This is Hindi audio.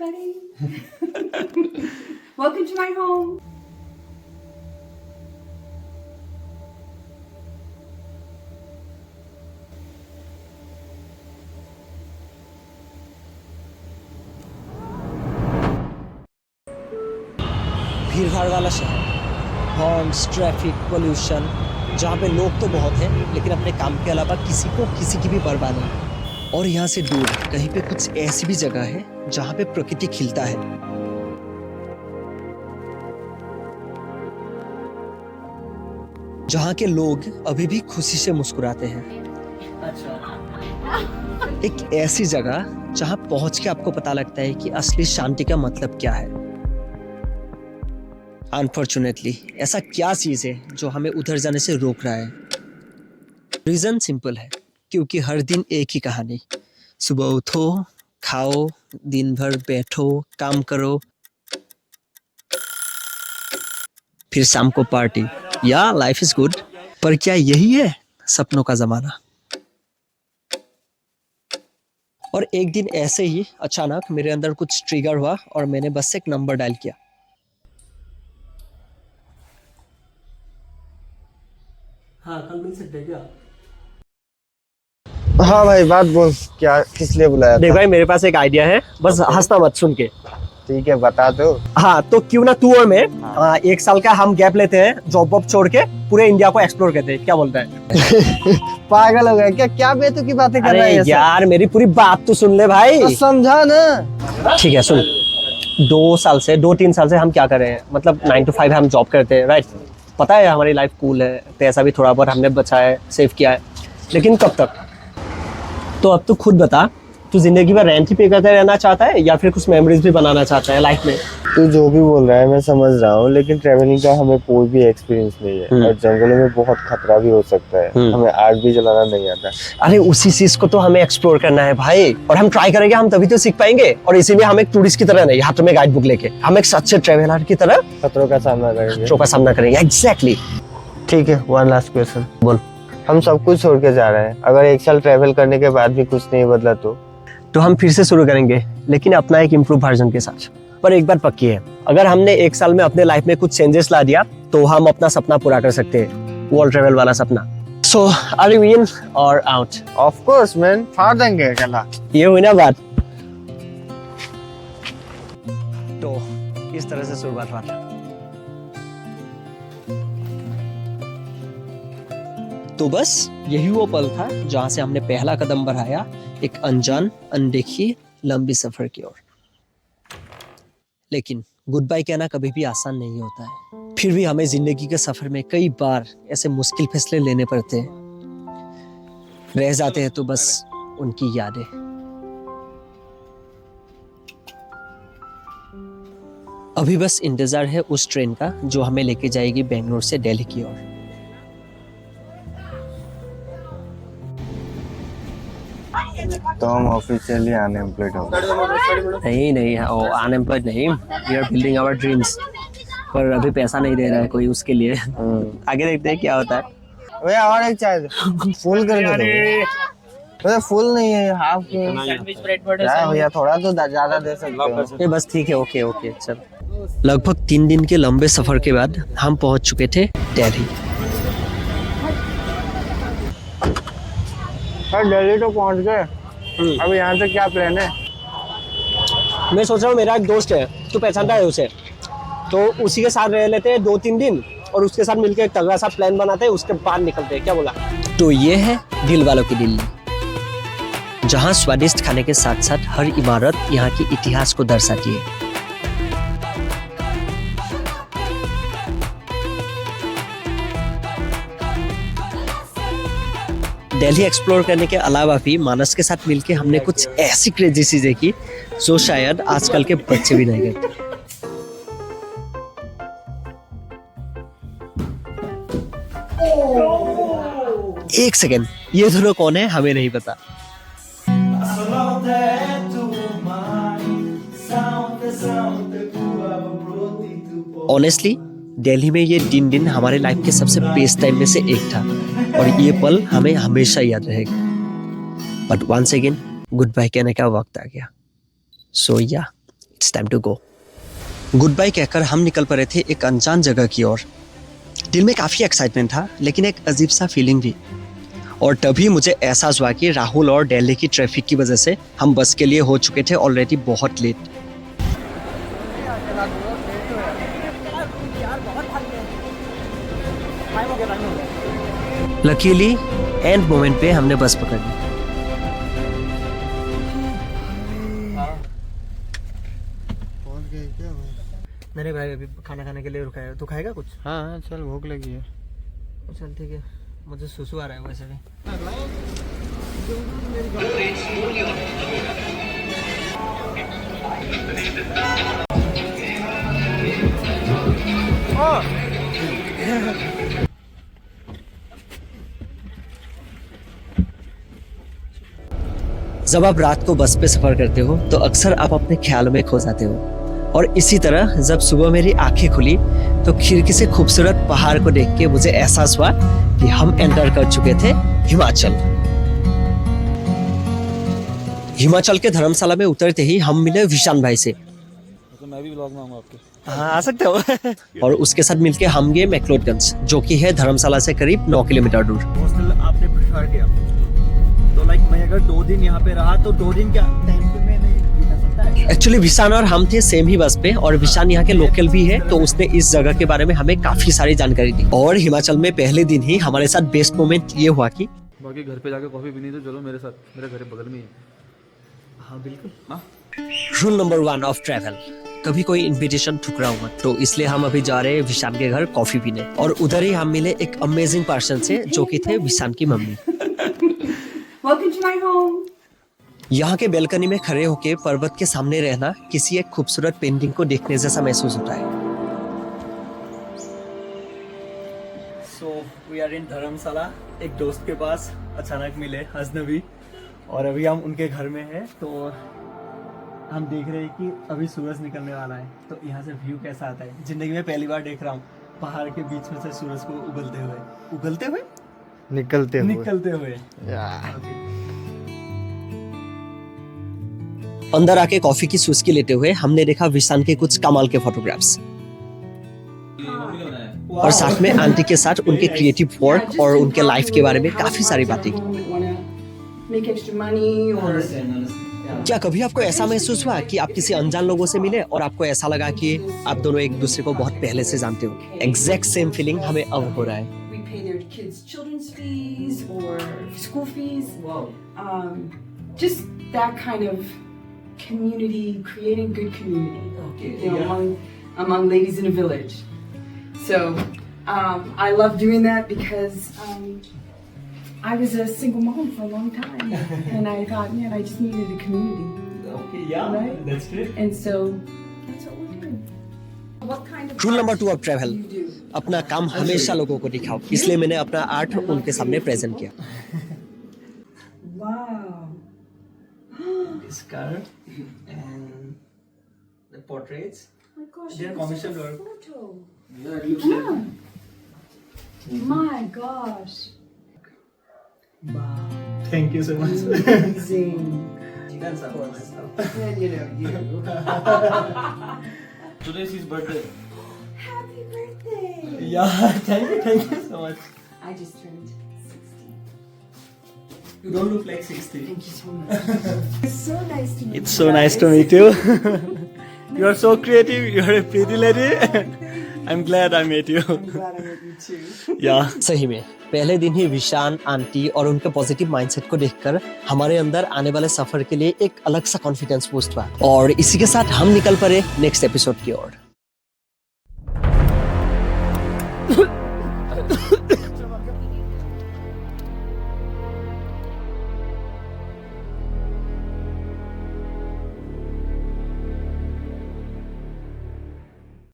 everybody. Welcome to my home. भीड़-भाड़ वाला शहर, हॉर्न्स, ट्रैफिक, पोल्यूशन, जहाँ पे लोग तो बहुत हैं लेकिन अपने काम के अलावा किसी को किसी की भी परवाह नहीं। और यहाँ से दूर कहीं पे कुछ ऐसी भी जगह है जहाँ पे प्रकृति खिलता है। जहाँ के लोग अभी भी खुशी से मुस्कुराते हैं। एक ऐसी जगह जहाँ पहुंच के आपको पता लगता है कि असली शांति का मतलब क्या है। अनफॉर्चुनेटली ऐसा क्या चीज है जो हमें उधर जाने से रोक रहा है? रीजन सिंपल है, क्योंकि हर दिन एक ही कहानी। सुबह उठो, खाओ, दिन भर बैठो, काम करो, फिर शाम को पार्टी। या लाइफ इज गुड, पर क्या यही है सपनों का जमाना? और एक दिन ऐसे ही अचानक मेरे अंदर कुछ ट्रिगर हुआ और मैंने बस एक नंबर डायल किया। हाँ, कल मिल सकते हैं क्या? हाँ भाई, बात बोल, क्या किस लिए बुलाया देख था? भाई, मेरे पास एक आइडिया है, बस हंसना मत सुन के। ठीक है, बता दो। हाँ, तो क्यों ना तू और मैं 1 साल का हम गैप लेते हैं, जॉब वॉब छोड़ के पूरे इंडिया को एक्सप्लोर करते हैं, क्या बोलता है? पागल हो गया क्या? क्या बेतु की बातें कर रहा है? अरे यार, मेरी पूरी बात तो सुन ले भाई। तो समझा ना। ठीक है, सुन। 2-3 साल से हम क्या कर रहे हैं, मतलब 9 to 5 हम जॉब करते हैं, राइट? पता है हमारी लाइफ कूल है, पैसा भी थोड़ा बहुत हमने बचाया है, सेव किया है, लेकिन कब तक? तो अब तू खुद बता, तू जिंदगी में रेंट ही पे करते रहना चाहता है या फिर कुछ मेमोरीज भी बनाना चाहता है लाइफ में? तू जो भी बोल रहा है मैं समझ रहा हूँ, लेकिन ट्रेवलिंग का हमें कोई भी एक्सपीरियंस नहीं है और जंगलों में बहुत खतरा भी हो सकता है। हमें आग भी जलाना नहीं आता। अरे उसी चीज को तो हमें एक्सप्लोर करना है भाई, और हम ट्राई करेंगे, हम तभी तो सीख पाएंगे। और इसीलिए हम एक टूरिस्ट की तरह नहीं, हाथ में गाइड बुक लेके, हम एक सच्चे ट्रेवलर की तरह खतरों का सामना करेंगे। खतरों का सामना करेंगे। एग्जैक्टली। ठीक है, वन लास्ट क्वेश्चन बोल। हम सब कुछ छोड़ के जा रहे हैं, अगर 1 साल ट्रेवल करने के बाद भी कुछ नहीं बदला तो हम फिर से शुरू करेंगे, लेकिन अपना एक इम्प्रूव वर्जन के साथ। पर एक बात पक्की है, अगर हमने 1 साल में अपने लाइफ में कुछ चेंजेस ला दिया तो हम अपना सपना पूरा कर सकते हैं, वर्ल्ड ट्रेवल वाला सपना। सो आर यू इन और आउट? ऑफ कोर्स मैन, फाड़ देंगे गला। ये हुई ना बात। तो इस तरह से शुरुआत हुआ था। तो बस यही वो पल था जहां से हमने पहला कदम बढ़ाया एक अनजान, अनदेखी, लंबी सफर की ओर। लेकिन गुड बाय कहना कभी भी आसान नहीं होता है। फिर भी हमें जिंदगी के सफर में कई बार ऐसे मुश्किल फैसले लेने पड़ते हैं। रह जाते हैं तो बस उनकी यादें। अभी बस इंतजार है उस ट्रेन का जो हमें लेके जाएगी बेंगलोर से दिल्ली की ओर। तो हम ऑफिशियली अनएम्प्लॉयड हो गए। नहीं, अनएम्प्लॉयड नहीं, we are building our dreams. पर अभी पैसा नहीं दे रहा है कोई उसके लिए। आगे देखते हैं क्या होता है। भैया और एक चाय फुल करके दो। भैया फुल नहीं है, हाफ भैया, थोड़ा तो ज्यादा दे सकते हो। बस ठीक है, ओके चल। लगभग 3 दिन के लंबे सफर के बाद हम पहुंच चुके थे दिल्ली। दिल्ली तो पहुंच गए, अब यहाँ से क्या प्लान है? मैं सोच रहा हूँ, मेरा एक दोस्त है, तू पहचानता है उसे, तो उसी के साथ रह लेते हैं 2-3 दिन और उसके साथ मिलकर एक तगड़ा सा प्लान बनाते हैं, उसके बाद निकलते हैं, क्या बोला? तो ये है दिल वालों की दिल्ली, जहाँ स्वादिष्ट खाने के साथ साथ हर इमारत यहाँ की इतिहास को दर्शाती है। दिल्ली एक्सप्लोर करने के अलावा भी मानस के साथ मिलके हमने कुछ ऐसी क्रेजी चीजें की जो शायद आजकल के बच्चे भी नहीं करते। एक सेकेंड, ये दोनों कौन है हमें नहीं पता। ऑनेस्टली दिल्ली में ये दिन हमारे लाइफ के सबसे बेस्ट टाइम में से एक था और ये पल हमें हमेशा याद रहेगा। But once again good bye कहने का वक्त आ गया। So yeah it's time to go. Good bye कहकर हम निकल पड़े थे एक अनजान जगह की ओर। दिल में काफ़ी एक्साइटमेंट था, लेकिन एक अजीब सा फीलिंग भी। और तभी मुझे एहसास हुआ कि राहुल और दिल्ली की ट्रैफिक की वजह से हम बस के लिए हो चुके थे ऑलरेडी बहुत लेट। लकीली एंड मोमेंट पे हमने बस पकड़ ली। मेरे भाई अभी खाना खाने के लिए रुका है। तू खाएगा कुछ? हाँ चल, भूख लगी है। चल ठीक है, मुझे सुसु आ रहा है वैसे भी। जब आप रात को बस पे सफर करते हो तो अक्सर आप अपने ख्यालों में खो जाते हो। और इसी तरह जब सुबह मेरी आंखें खुली तो खिड़की से खूबसूरत पहाड़ को देख के मुझे एहसास हुआ कि हम एंटर कर चुके थे हिमाचल। हिमाचल के धर्मशाला में उतरते ही हम मिले विशान भाई से। तो मैं भी ब्लॉग में आऊंगा आपके। हाँ, आ सकते हो। और उसके साथ मिलके हम गए मैक्लोडगंज, जो कि है धर्मशाला से करीब 9 किलोमीटर दूर। हॉस्टल आपने प्रेफर किया तो लाइक मैं अगर 2 दिन यहाँ पे रहा तो 2 दिन क्या टाइम पे मैं नहीं बिता सकता है। एक्चुअली विशान और हम थे सेम ही बस पे, और विशान यहाँ के लोकल भी है, तो उसने इस जगह के बारे में हमें काफी सारी जानकारी दी। और हिमाचल में पहले दिन ही हमारे साथ बेस्ट मोमेंट ये हुआ कि बाकी घर पे जाके कॉफी पीनी तो चलो मेरे साथ, मेरे घर बगल में ही है। हाँ बिल्कुल। हाँ रूल नंबर 1 ऑफ ट्रैवल, कभी कोई इनविटेशन ठुकराओ मत। तो इसलिए हम अभी जा रहे हैं विशान के घर कॉफी पीने, और उधर ही हम मिले एक अमेजिंग पर्सन से, जो कि थे विशान की mummy. Welcome to my home. यहाँ के बेलकनी में खड़े होके पर्वत के सामने रहना किसी एक खूबसूरत पेंटिंग को देखने जैसा महसूस होता है। So we are in धर्मशाला, एक दोस्त के पास अचानक मिले अजनबी, और अभी हम उनके घर में हैं। तो हम देख रहे हैं कि अभी सूरज निकलने वाला है, तो यहाँ से व्यू कैसा आता है। जिंदगी में पहली बार देख रहा हूँ पहाड़ के बीच में से सूरज को उगलते हुए निकलते हुए। अंदर आके कॉफी की सुस्की लेते हुए हमने देखा विशान के कुछ कमाल के फोटोग्राफ्स, और साथ में आंटी के साथ उनके क्रिएटिव वर्क और उनके लाइफ के बारे में काफी सारी बातें की। Make extra money or क्या कभी आपको ऐसा महसूस हुआ कि आप किसी अनजान लोगों से मिले और आपको ऐसा लगा कि आप दोनों एक दूसरे को बहुत पहले से जानते हो? एग्जैक्ट सेम फीलिंग हमें अब हो रहा है। we pay their kids children's fees or school fees. Wow. Just that kind of community, creating good community. Okay. You know, Yeah. among ladies in a village. So I love doing that because I was a single mom for a long time, and I thought, man, I just needed a community, Okay, yeah, Right? that's great. and so that's what we're doing. What kind of rule number art 2 of travel, do you do? अपना काम हमेशा लोगों को दिखाओ। इसलिए मैंने अपना आर्ट उनके सामने प्रेजेंट किया। Wow. This card and the portraits. Oh my gosh, They're it looks commission like a work. photo. Yeah, it looks Yeah. My gosh. Wow. Thank you so much. Amazing. That's all myself. And you know, you. Today is his birthday. Happy birthday. Yeah, thank you so much. I just turned 16. You don't look like 60. Thank you so much. It's so nice to meet you. It's so nice to meet you. You are so creative. You are a pretty lady. I'm glad I met you. I'm glad I met you too. Yeah. सही में पहले दिन ही विशान, आंटी और उनके पॉजिटिव माइंडसेट को देखकर हमारे अंदर आने वाले सफर के लिए एक अलग सा कॉन्फिडेंस बूस्ट हुआ, और इसी के साथ हम निकल पड़े नेक्स्ट एपिसोड की ओर।